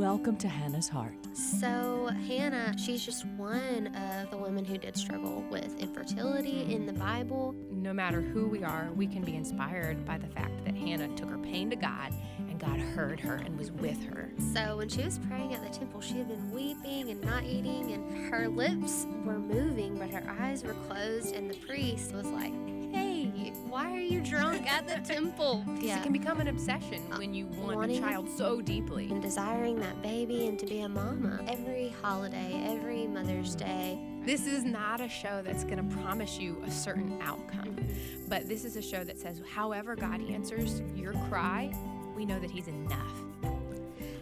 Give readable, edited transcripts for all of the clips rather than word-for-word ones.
Welcome to Hannah's Heart. So Hannah, she's just one of the women who did struggle with infertility in the Bible. No matter who we are, we can be inspired by the fact that Hannah took her pain to God, and God heard her and was with her. So when she was praying at the temple, she had been weeping and not eating, and her lips were moving, but her eyes were closed, and the priest was like, "Hey, why are you drunk at the temple?" It can become an obsession when you want a child so deeply. And desiring that baby and to be a mama. Every holiday, every Mother's Day. This is not a show that's going to promise you a certain outcome, but this is a show that says, however God answers your cry, we know that He's enough.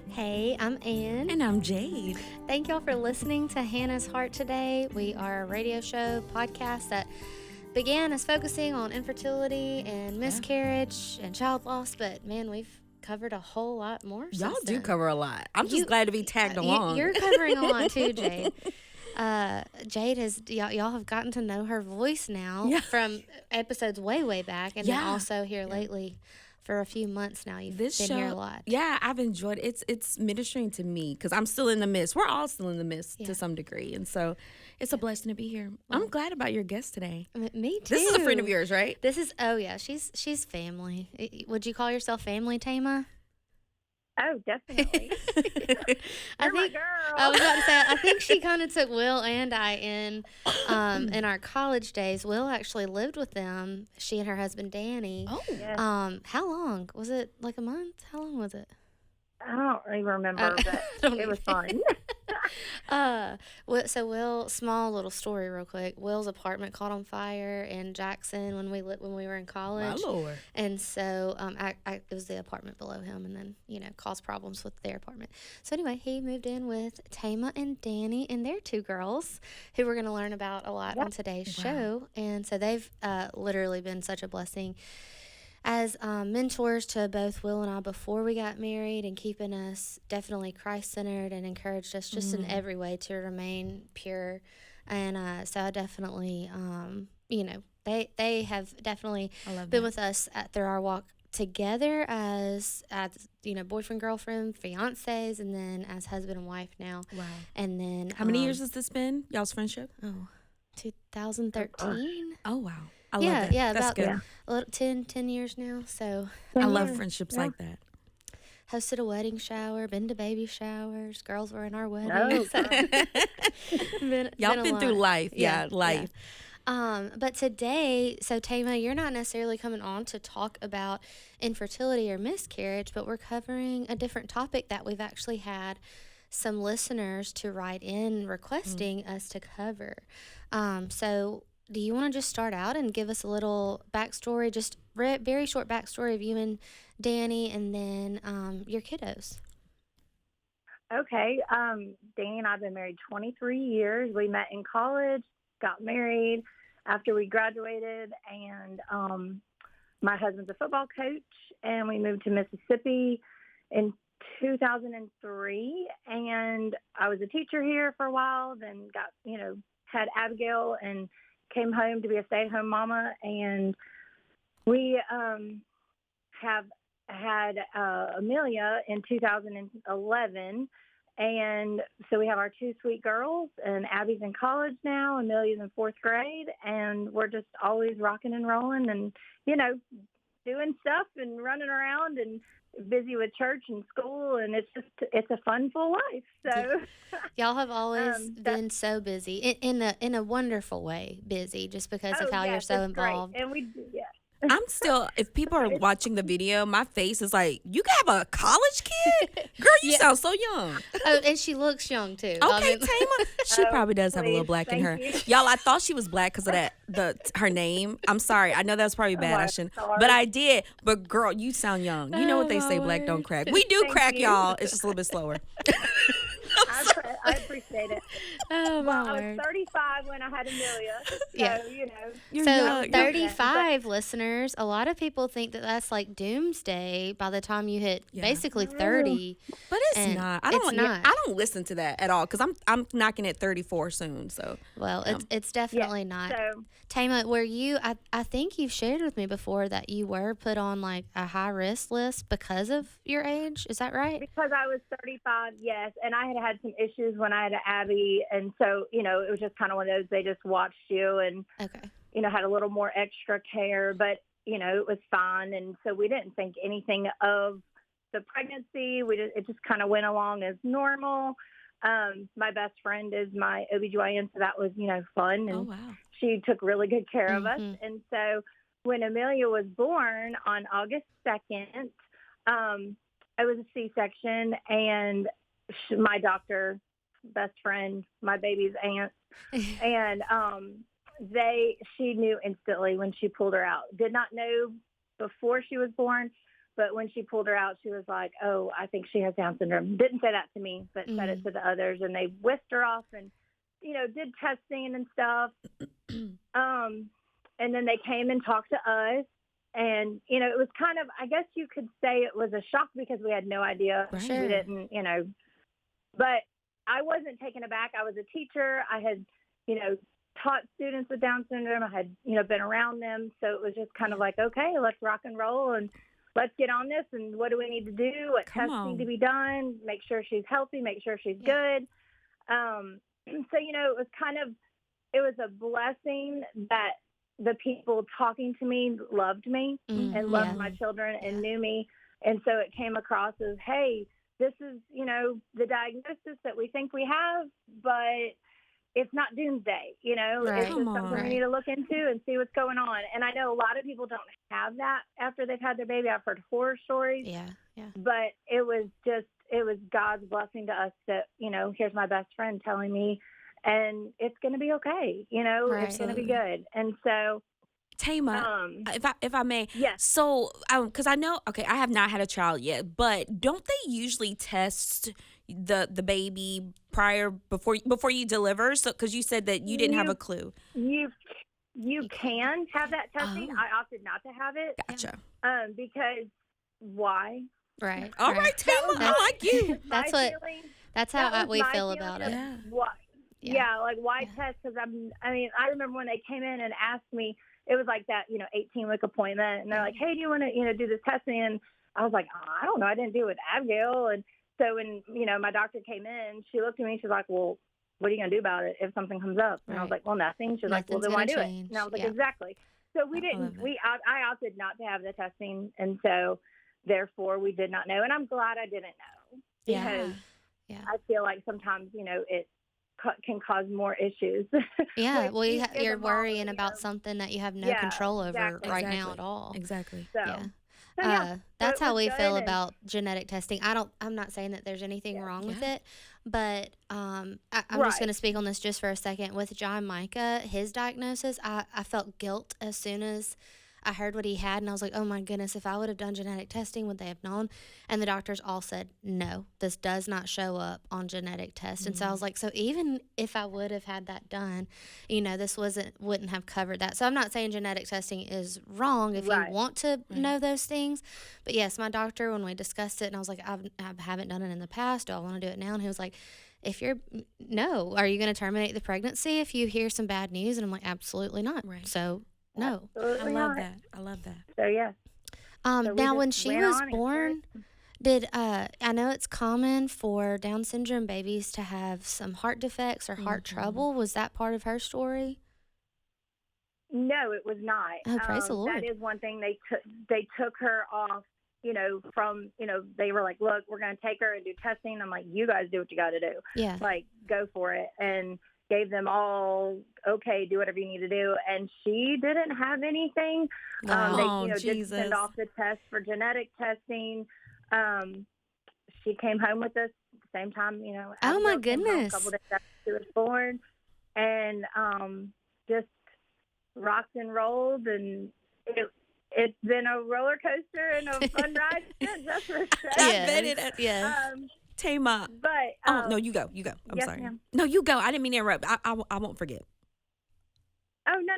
Hey, I'm Ann. And I'm Jade. Thank y'all for listening to Hannah's Heart today. We are a radio show podcast that began as focusing on infertility and miscarriage and child loss, but man, we've covered a whole lot more. Y'all since do then. cover a lot. I'm just glad to be tagged along. You're covering a lot too, Jade. Jade has y'all have gotten to know her voice now from episodes way back, and then also here lately for a few months now. You've been here a lot. Yeah, I've enjoyed it. It's ministering to me because I'm still in the midst. We're all still in the midst to some degree, and so it's a blessing to be here. I'm glad about your guest today. Me too. This is a friend of yours, right? This is she's family. Would you call yourself family, Tamah? Oh, definitely. I You're my girl. I was about to say, I think she kind of took Will and I in our college days. Will actually lived with them, she and her husband, Danny. Oh. Yes. How long? Was it like a month? How long was it? I don't really remember, but it was fun. So Will, small little story real quick. Will's apartment caught on fire in Jackson when we were in college. My Lord. And so it was the apartment below him, and then caused problems with their apartment. So anyway, he moved in with Tamah and Danny and their two girls, who we're going to learn about a lot on today's show. And so they've literally been such a blessing as mentors to both Will and I before we got married, and keeping us definitely Christ-centered, and encouraged us just in every way to remain pure. And so I definitely, they have definitely been with us through our walk together as boyfriend, girlfriend, fiancés, and then as husband and wife now. Wow. And then How many years has this been, y'all's friendship? 2013. Oh, wow. I love that. Yeah, that's about good. 10 years now. So I love friendships like that. hosted a wedding shower, been to baby showers. Girls were in our wedding. Oh, so Y'all been through life. Life. Yeah. But today, so Tamah, you're not necessarily coming on to talk about infertility or miscarriage, but we're covering a different topic that we've actually had some listeners to write in requesting us to cover. So do you want to just start out and give us a little backstory, just very short backstory of you and Danny, and then your kiddos? Okay. Danny and I have been married 23 years. We met in college, got married after we graduated, and my husband's a football coach, and we moved to Mississippi in 2003, and I was a teacher here for a while, then had Abigail and came home to be a stay-at-home mama, and we have had Amelia in 2011, and so we have our two sweet girls, and Abby's in college now, Amelia's in 4th grade, and we're just always rocking and rolling and, doing stuff and running around and busy with church and school, and it's a fun, full life. So y'all have always been so busy in a wonderful way, busy, just because of how you're so involved. Great. And we I'm still, if people are watching the video, my face is like, you have a college kid? Girl, you sound so young. Oh, and she looks young, too. Okay, Tamah. She probably does have a little black in her. you. Y'all, I thought she was black because of her name. I'm sorry. I know that was probably bad. I shouldn't. But I did. But, girl, you sound young. You know what they say, black don't crack. We do crack, you. y'all. It's just a little bit slower. I appreciate it. Oh, Well, my I was word. 35 when I had Amelia, so Yeah. You're So young. You're- 35 listeners, a lot of people think that that's like doomsday by the time you hit Yeah. basically 30. But it's And not. it's not. I don't listen to that at all because I'm knocking at 34 soon. So Well, yeah. it's definitely not. So Tama, were you, I think you've shared with me before that you were put on like a high risk list because of your age. Is that right? because I was 35, yes, and I had some issues when I had Abby, and so it was just kind of one of those. They just watched you and Okay. had a little more extra care, but it was fine, and so we didn't think anything of the pregnancy. It just kind of went along as normal. My best friend is my OBGYN, so that was fun, and Oh wow. she took really good care of us. Mhm. And so when Amelia was born on August 2nd, it was a C-section, and my doctor, best friend, my baby's aunt, and she knew instantly when she pulled her out. Did not know before she was born, but when she pulled her out, she was like, "Oh, I think she has Down syndrome." Didn't say that to me, but said it to the others, and they whisked her off and did testing and stuff. And then they came and talked to us, and it was kind of, I guess you could say it was a shock because we had no idea. Right. Sure. We didn't, but I wasn't taken aback. I was a teacher. I had, taught students with Down syndrome. I had, been around them. So it was just kind of like, okay, let's rock and roll and let's get on this. And what do we need to do? What Come tests on. need to be done? Make sure she's healthy. Make sure she's good. So, it was a blessing that the people talking to me loved me and loved my children and knew me. And so it came across as, hey, this is, the diagnosis that we think we have, but it's not doomsday, Right. It's just Come something on. we need to look into and see what's going on. And I know a lot of people don't have that after they've had their baby. I've heard horror stories, Yeah. but it was God's blessing to us that, here's my best friend telling me, and it's going to be okay. Right. It's going to be good. And so, Tama, if I may, yes. So, because I know, okay, I have not had a child yet, but don't they usually test the baby before you deliver? So, because you said that you didn't have a clue. You can have that testing. Oh. I opted not to have it. Gotcha. Because why? Right. All right, Tama, I like you. That's My what- feeling- That's that how was we my feel feeling about of it. Yeah. Why? Yeah. Yeah, like why test? Because I remember when they came in and asked me, it was like that, 18-week appointment, and they're like, hey, do you want to, do this testing? And I was like, I don't know, I didn't do it with Abigail. And so when, my doctor came in, she looked at me, she's like, well, what are you going to do about it if something comes up? And I was Right. like, well, nothing. She's like, well, then Nothing's why gonna do it? change. And I was like, Yeah. exactly. So we I love didn't, that. I opted not to have the testing, and so therefore we did not know. And I'm glad I didn't know, because Yeah. I feel like sometimes, it can cause more issues. Yeah. Which Well, as a you're mom, worrying about something that you have no Yeah, control over exactly. right now Exactly. at all. Exactly. So, Yeah. so yeah. That's it how was we good, feel and- about genetic testing. I'm not saying that there's anything wrong with Yeah. it, but I'm just Right. going to speak on this just for a second. With John Micah, his diagnosis, I felt guilt as soon as I heard what he had, and I was like, oh my goodness, if I would have done genetic testing, would they have known? And the doctors all said, no, this does not show up on genetic tests. And so I was like, so even if I would have had that done, this wouldn't have covered that. So I'm not saying genetic testing is wrong if Right. you want to know those things. But yes, my doctor, when we discussed it, and I was like, I haven't done it in the past. Do I want to do it now? And he was like, are you going to terminate the pregnancy if you hear some bad news? And I'm like, absolutely not. Right. So no. Absolutely I love not. that. I love that. So yeah. So we Now, just when she went was on and born, did I know it's common for Down syndrome babies to have some heart defects or heart trouble? Was that part of her story? No, it was not. Oh, praise the Lord. That is one thing they took her off, from, they were like, look, we're going to take her and do testing. I'm like, you guys do what you got to do. Yeah. Like, go for it. And gave them all, okay, do whatever you need to do. And she didn't have anything. Wow. They, did Jesus. send off the test for genetic testing. She came home with us at the same time, Oh, my Abigail came home goodness. a couple days after she was born, and just rocked and rolled, and it's been a roller coaster and a fun ride since, that's for sure. Yeah. bet it- Yeah. Tamah. But Oh, no, you go. I'm yes, sorry. ma'am. No, you go. I didn't mean to interrupt. I won't forget. Oh, no.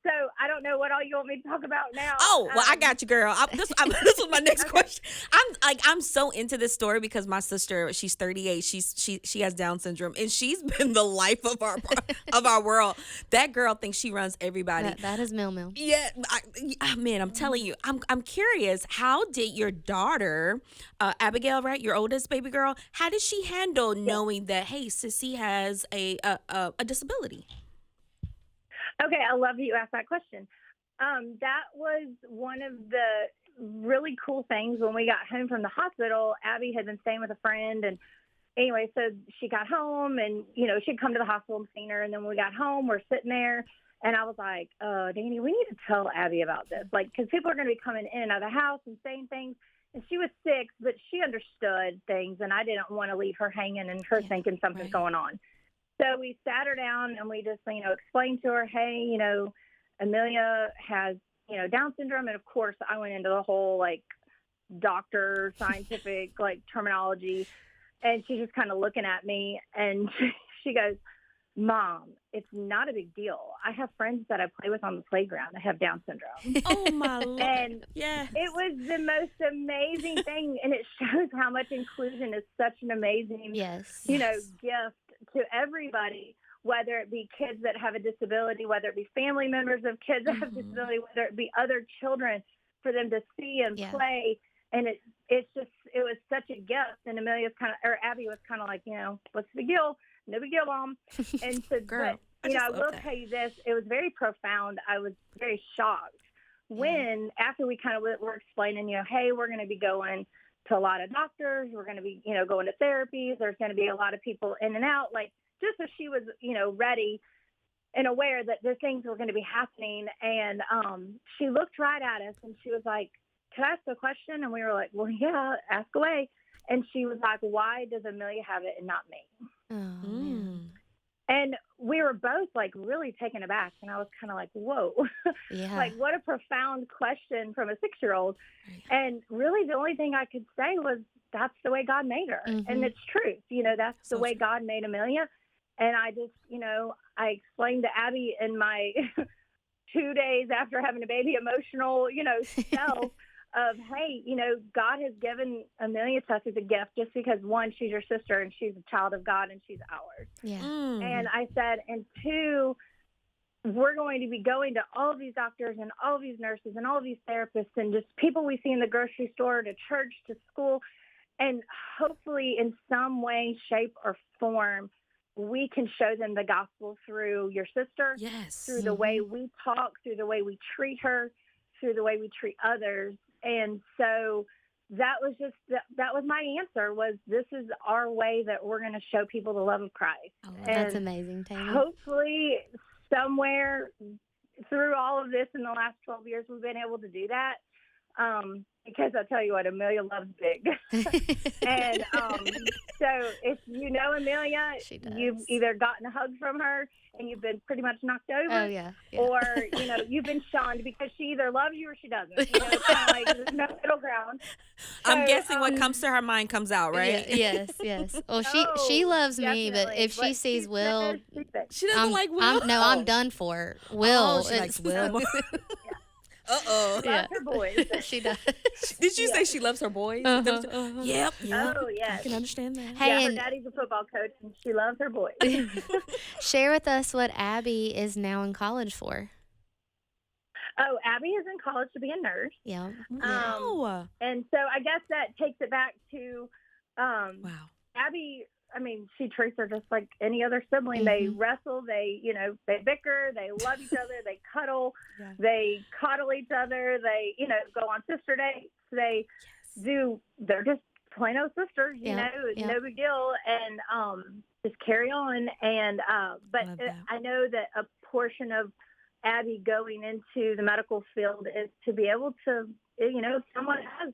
So I don't know what all you want me to talk about now. Oh, well, I got you, girl. This was my next Okay. question. I'm so into this story because my sister, she's 38. She has Down syndrome, and she's been the life of our world. That girl thinks she runs everybody. That is Mil. Yeah, man, I'm telling you, I'm curious. How did your daughter, Abigail, right, your oldest baby girl, how did she handle knowing that, hey, Sissy has a disability? Okay, I love that you asked that question. That was one of the really cool things when we got home from the hospital. Abby had been staying with a friend, and anyway, so she got home, and she'd come to the hospital and seen her, and then when we got home, we're sitting there, and I was like, Danny, we need to tell Abby about this, like, because people are going to be coming in and out of the house and saying things. And she was 6, but she understood things, and I didn't want to leave her hanging and her thinking something's going on. So we sat her down and we just, explained to her, hey, Amelia has, Down syndrome. And of course I went into the whole doctor scientific terminology, and she's just kind of looking at me, and she goes, Mom, it's not a big deal. I have friends that I play with on the playground that have Down syndrome. Oh my Lord. And yeah, it was the most amazing thing, and it shows how much inclusion is such an amazing, gift to everybody, whether it be kids that have a disability, whether it be family members of kids that have disability, whether it be other children, for them to see and play. And it was such a gift. And Abby was kind of like, what's the big deal? No big deal, Mom. And so, girl, I will tell you this, it was very profound. I was very shocked when, after we kind of were explaining, hey, we're going to be going to a lot of doctors, we're going to be, going to therapies, there's going to be a lot of people in and out, just so she was, ready and aware that the things were going to be happening. And she looked right at us and she was like, can I ask a question? And we were like, well, yeah, ask away. And she was like, why does Amelia have it and not me? Oh, man. And we were both really taken aback. And I was kind of like, whoa, Yeah. What a profound question from a 6-year-old. And really the only thing I could say was, that's the way God made her. And it's truth. That's the way God made Amelia. And I just, I explained to Abby in my 2 days after having a baby emotional, self of, hey, God has given Amelia to us as a gift just because, 1, she's your sister and she's a child of God and she's ours. Yeah. And I said, and 2, we're going to be going to all these doctors and all these nurses and all these therapists and just people we see in the grocery store, to church, to school. And hopefully in some way, shape, or form, we can show them the gospel through your sister, through the way we talk, through the way we treat her, through the way we treat others. And so that was just, that was my answer, was this is our way that we're going to show people the love of Christ. Oh, that's amazing, Tamah. Hopefully somewhere through all of this in the last 12 years, we've been able to do that. Because I tell you what, Amelia loves big. And so if you know Amelia, you've either gotten a hug from her and you've been pretty much knocked over, or, you've been shunned because she either loves you or she doesn't. It's kind of like there's no middle ground. I'm guessing what comes to her mind comes out, right? Yes. Well, she loves me, but if she sees Will, she doesn't like Will. I'm done for. Will. She likes Will. Uh-oh. Loves her boys. She does. Did you say she loves her boys? Yep. Oh, yes. I can understand that. Hey, her daddy's a football coach, and she loves her boys. Share with us what Abby is now in college for. Oh, Abby is in college to be a nurse. Yeah. And so I guess that takes it back to Abby. I mean, she treats her just like any other sibling. They wrestle, they bicker, they love each other, they cuddle, they coddle each other, they, go on sister dates, they're just plain old sisters, no big deal. And, just carry on. And, but I know that a portion of Abby going into the medical field is to be able to, someone has,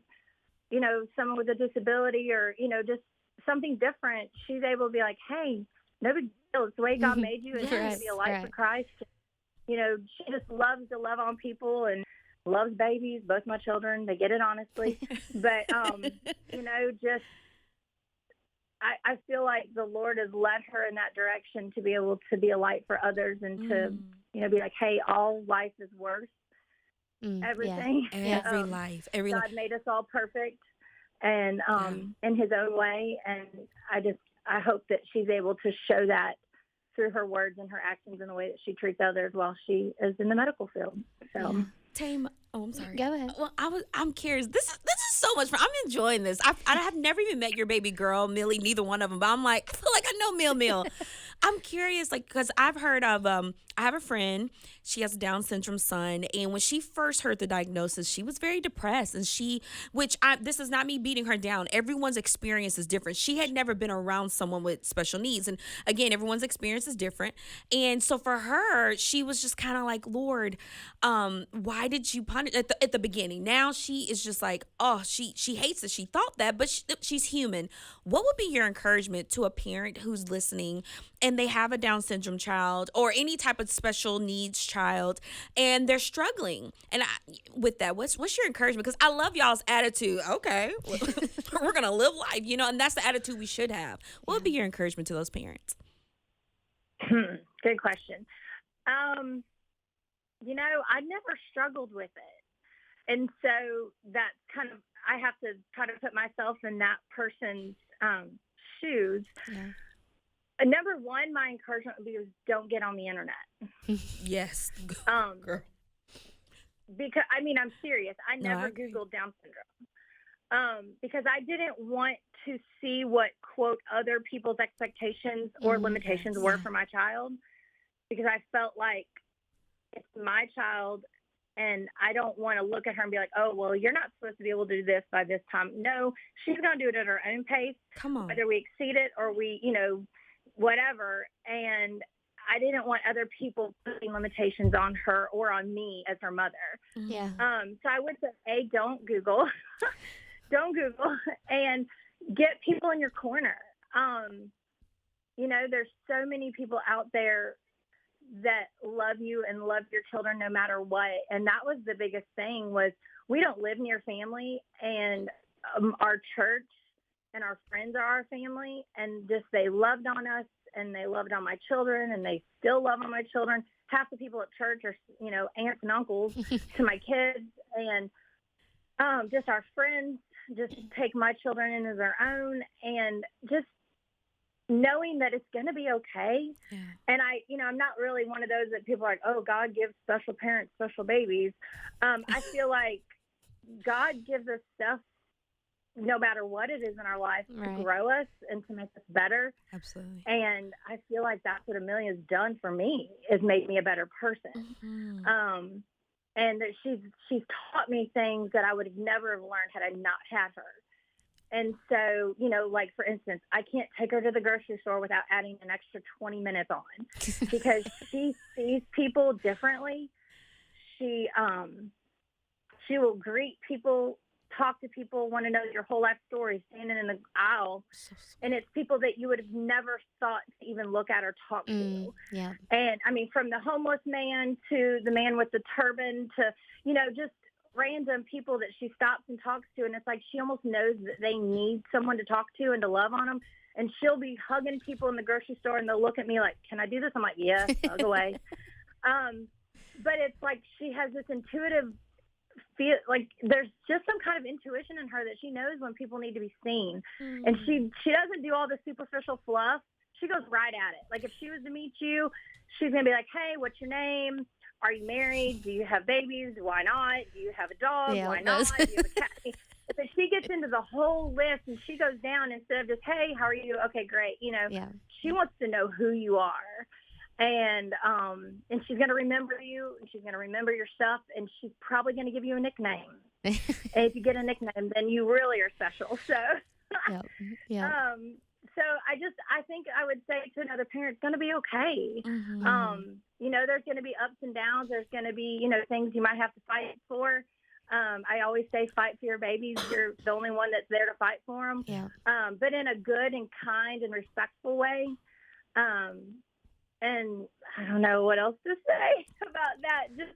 someone with a disability or, just something different, she's able to be like, hey, no big deal. It's the way God made you, and she's going to be a light for Christ. She just loves to love on people and loves babies, both my children. They get it honestly. But, just I feel like the Lord has led her in that direction to be able to be a light for others and to, be like, hey, all life is worth everything. Yeah. Every life, every life. God made us all perfect and in his own way. And I hope that she's able to show that through her words and her actions and the way that she treats others while she is in the medical field. So Tamah, I'm sorry. Go ahead. Well, I'm curious. This is so much fun. I'm enjoying this. I have never even met your baby girl, Millie, neither one of them. But I'm like, I feel like I know Mill. I'm curious, like, because I've heard of I have a friend. She has a Down syndrome son, and when she first heard the diagnosis, she was very depressed. And this is not me beating her down. Everyone's experience is different. She had never been around someone with special needs, and again, everyone's experience is different. And so for her, she was just kind of like, Lord, why did you punish at the beginning? Now she is just like, oh, she hates it. She thought that, but she's human. What would be your encouragement to a parent who's listening and they have a Down syndrome child or any type of special needs child and they're struggling? And with that, what's your encouragement? Because I love y'all's attitude. Okay, we're going to live life, and that's the attitude we should have. What would be your encouragement to those parents? Good question. I never struggled with it. And so that's kind of, I have to try to put myself in that person's shoes. Yeah. Number one, my encouragement would be don't get on the internet. Yes. Girl. Because, I'm serious. I never Googled Down syndrome. Because I didn't want to see what, quote, other people's expectations or limitations were for my child. Because I felt like it's my child, and I don't want to look at her and be like, oh, well, you're not supposed to be able to do this by this time. No, she's going to do it at her own pace. Come on. Whether we exceed it or we, whatever. And I didn't want other people putting limitations on her or on me as her mother. Yeah. So I would say, don't Google. Don't Google. And get people in your corner. There's so many people out there that love you and love your children no matter what. And that was the biggest thing was we don't live near family, and our church and our friends are our family, and just they loved on us and they loved on my children, and they still love on my children. Half the people at church are, aunts and uncles to my kids, and just our friends just take my children in as their own, and just knowing that it's going to be okay. Yeah. And I'm not really one of those that people are like, oh, God gives special parents special babies. I feel like God gives us stuff no matter what it is in our life to grow us and to make us better. Absolutely. And I feel like that's what Amelia has done for me, is made me a better person. Mm-hmm. And that she's taught me things that I would have never have learned had I not had her. And so, like, for instance, I can't take her to the grocery store without adding an extra 20 minutes on because she sees people differently. She will greet people, talk to people, want to know your whole life story, standing in the aisle. And it's people that you would have never thought to even look at or talk to. Yeah. And, from the homeless man to the man with the turban to, just random people that she stops and talks to, and it's like she almost knows that they need someone to talk to and to love on them, and she'll be hugging people in the grocery store, and they'll look at me like, can I do this? I'm like, yes, hug away. But it's like she has this intuitive feel, like there's just some kind of intuition in her that she knows when people need to be seen. And she doesn't do all the superficial fluff. She goes right at it. Like if she was to meet you, she's gonna be like, hey, what's your name? Are you married? Do you have babies? Why not? Do you have a dog? Yeah, why not? Do you have a cat? But she gets into the whole list, and she goes down instead of just, hey, how are you? Okay, great. She wants to know who you are. And she's going to remember you, and she's going to remember your stuff, and she's probably going to give you a nickname. And if you get a nickname, then you really are special. So, so I think I would say to another parent, it's going to be okay. Mm-hmm. There's going to be ups and downs. There's going to be, things you might have to fight for. I always say fight for your babies. You're the only one that's there to fight for them. Yeah. But in a good and kind and respectful way. And I don't know what else to say about that. Just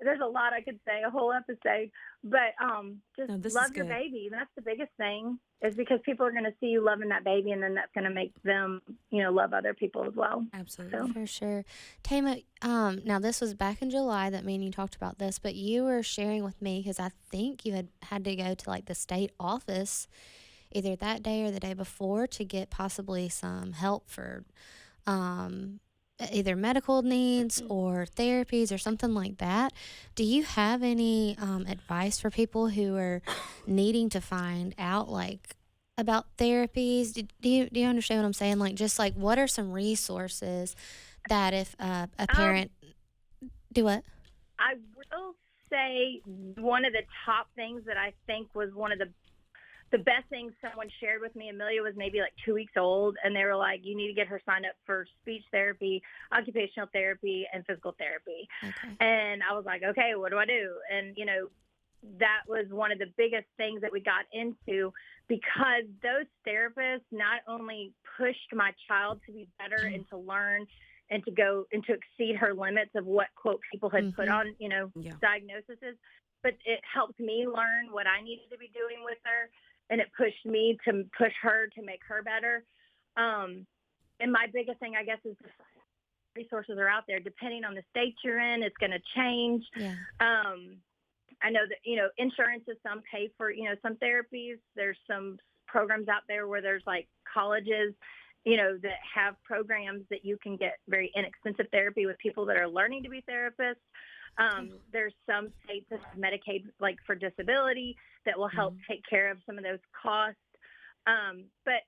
there's a lot I could say, a whole episode. But just No, this is love your good. baby. That's the biggest thing, is because people are going to see you loving that baby, and then that's going to make them, love other people as well. Absolutely. So, For sure. Tamah, now this was back in July that me and you talked about this, but you were sharing with me because I think you had to go to like the state office either that day or the day before to get possibly some help for either medical needs or therapies or something like that. Do you have any advice for people who are needing to find out like about therapies? Do you understand what I'm saying? Like just like what are some resources that if a parent do what? I will say one of the top things that I think was one of the best things someone shared with me. Amelia was maybe like 2 weeks old, and they were like, you need to get her signed up for speech therapy, occupational therapy, and physical therapy. Okay. And I was like, okay, what do I do? And, that was one of the biggest things that we got into, because those therapists not only pushed my child to be better and to learn and to go and to exceed her limits of what, quote, people had put on, Yeah. diagnoses, but it helped me learn what I needed to be doing with her. And it pushed me to push her to make her better. And my biggest thing, I guess, is the resources are out there. Depending on the state you're in, it's going to change. Yeah. I know that, insurances, some pay for, some therapies. There's some programs out there where there's like colleges, that have programs that you can get very inexpensive therapy with people that are learning to be therapists. There's some states that have Medicaid, like for disability, that will help take care of some of those costs. But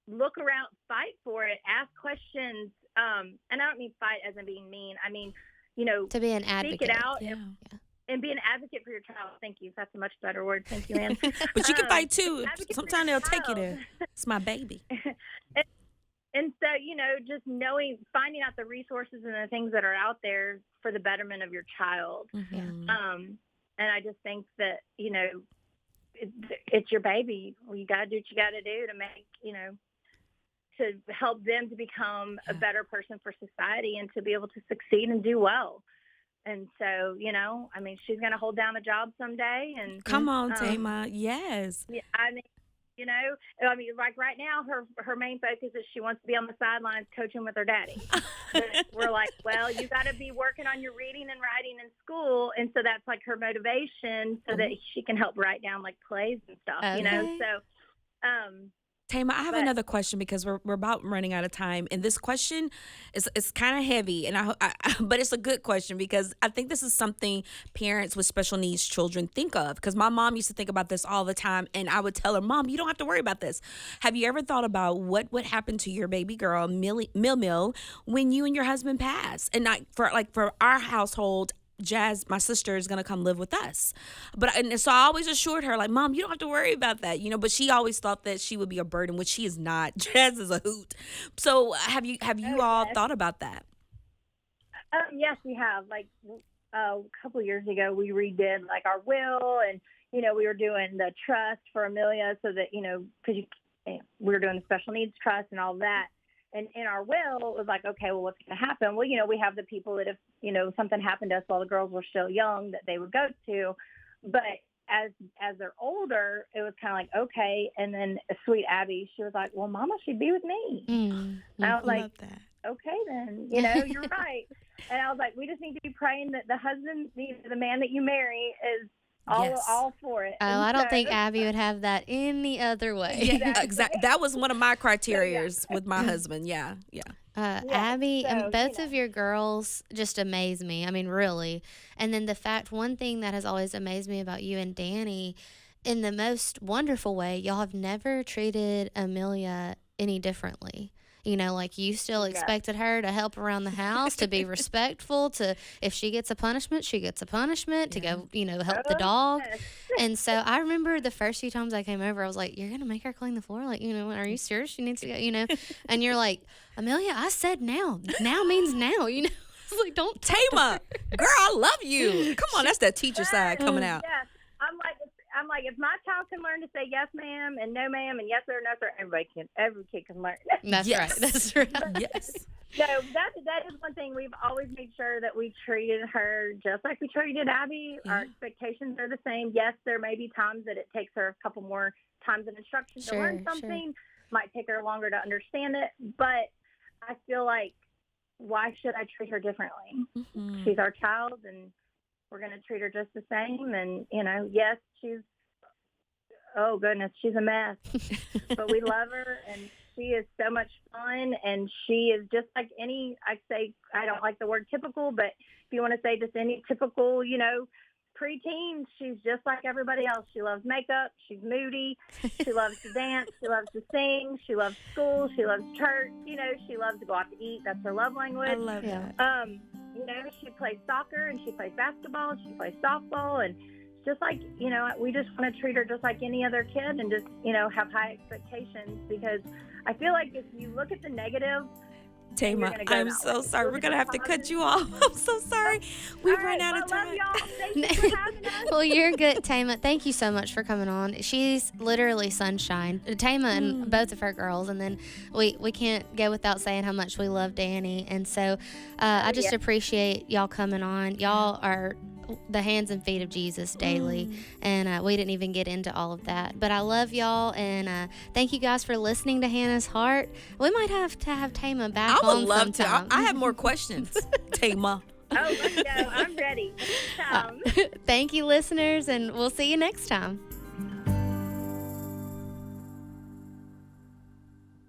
look around, fight for it, ask questions. And I don't mean fight as in being mean. I mean, To be an advocate. speak it out Yeah. and be an advocate for your child. Thank you. That's a much better word. Thank you, Ann. But you can fight too. Advocate for Sometimes your they'll take you child. there. It's my baby. And so, just finding out the resources and the things that are out there for the betterment of your child. Mhm. And I just think that, it's your baby. Well, you got to do what you got to do to make, to help them to become a better person for society and to be able to succeed and do well. And so, she's going to hold down a job someday. And Come on, Tamah. Yes. yeah, like right now, her main focus is she wants to be on the sidelines coaching with her daddy. But we're like, well, you got to be working on your reading and writing in school, and so that's like her motivation, so that she can help write down like plays and stuff. Okay. So, Tamah, I have But- another question because we're about running out of time, and this question is kind of heavy, and but it's a good question because I think this is something parents with special needs children think of. Because my mom used to think about this all the time, and I would tell her, "Mom, you don't have to worry about this." Have you ever thought about what would happen to your baby girl, Mill, when you and your husband pass? And for our household, Jazz, my sister, is gonna come live with us, and so I always assured her, like, Mom, you don't have to worry about that, But she always thought that she would be a burden, which she is not. Jazz is a hoot. So have you all yes. thought about that? Yes, we have. Like a couple years ago, we redid like our will, and we were doing the trust for Amelia, so that because we were doing the special needs trust and all that. And in our will, it was like, okay, well, what's going to happen? Well, we have the people that if something happened to us while the girls were still young, that they would go to. But as they're older, it was kind of like, okay. And then sweet Abby, she was like, well, Mama should be with me. And I was like, Love that. okay, then, you're right. And I was like, we just need to be praying that the husband, the man that you marry, is all for it. Oh, And I don't so- think Abby would have that any other way. Yeah, exactly. That was one of my criterias with my husband. Yeah. Abby, so, and both of your girls just amaze me. I mean, really. And then one thing that has always amazed me about you and Danny, in the most wonderful way, y'all have never treated Amelia any differently. Like you still expected her to help around the house, to be respectful, to if she gets a punishment, she gets a punishment, to go, help the dog. Yes. And so I remember the first few times I came over, I was like, you're going to make her clean the floor? Like, are you serious? She needs to go, And you're like, Amelia, I said now. Now means now, I was like, don't Tamah, girl, I love you. Come on, that's that teacher side coming out. Yes. I'm like if my child can learn to say yes, ma'am, and no, ma'am, and yes, sir, no, sir, every kid can learn. That's Yes. right. That's right. Yes. So that is one thing we've always made sure that we treated her just like we treated Abby. Our expectations are the same. Yes, there may be times that it takes her a couple more times of instruction to learn something. Might take her longer to understand it, but I feel like, why should I treat her differently? Mm-hmm. She's our child, and we're going to treat her just the same. And, yes, oh, goodness, she's a mess. But we love her, and she is so much fun. And she is just like I don't like the word typical, but if you want to say just any typical, preteen, she's just like everybody else. She loves makeup. She's moody. She loves to dance. She loves to sing. She loves school. She loves church. She loves to go out to eat. That's her love language. I love that. She plays soccer and she plays basketball. She plays softball, and just like, we just want to treat her just like any other kid, and just, have high expectations, because I feel like if you look at the negative, Tamah, I'm so sorry. We're going to have to cut you off. I'm so sorry. We've run out of time. Love y'all. Thank you for having us. Well, you're good, Tamah. Thank you so much for coming on. She's literally sunshine. Tamah and both of her girls. And then we can't go without saying how much we love Danny. And so I just appreciate y'all coming on. Y'all are the hands and feet of Jesus daily. And we didn't even get into all of that. But I love y'all. And thank you guys for listening to Hannah's Heart. We might have to have Tamah back I would on love sometime. to. I have more questions, Tamah. Oh, let's go. I'm ready. Thank you, listeners, and we'll see you next time.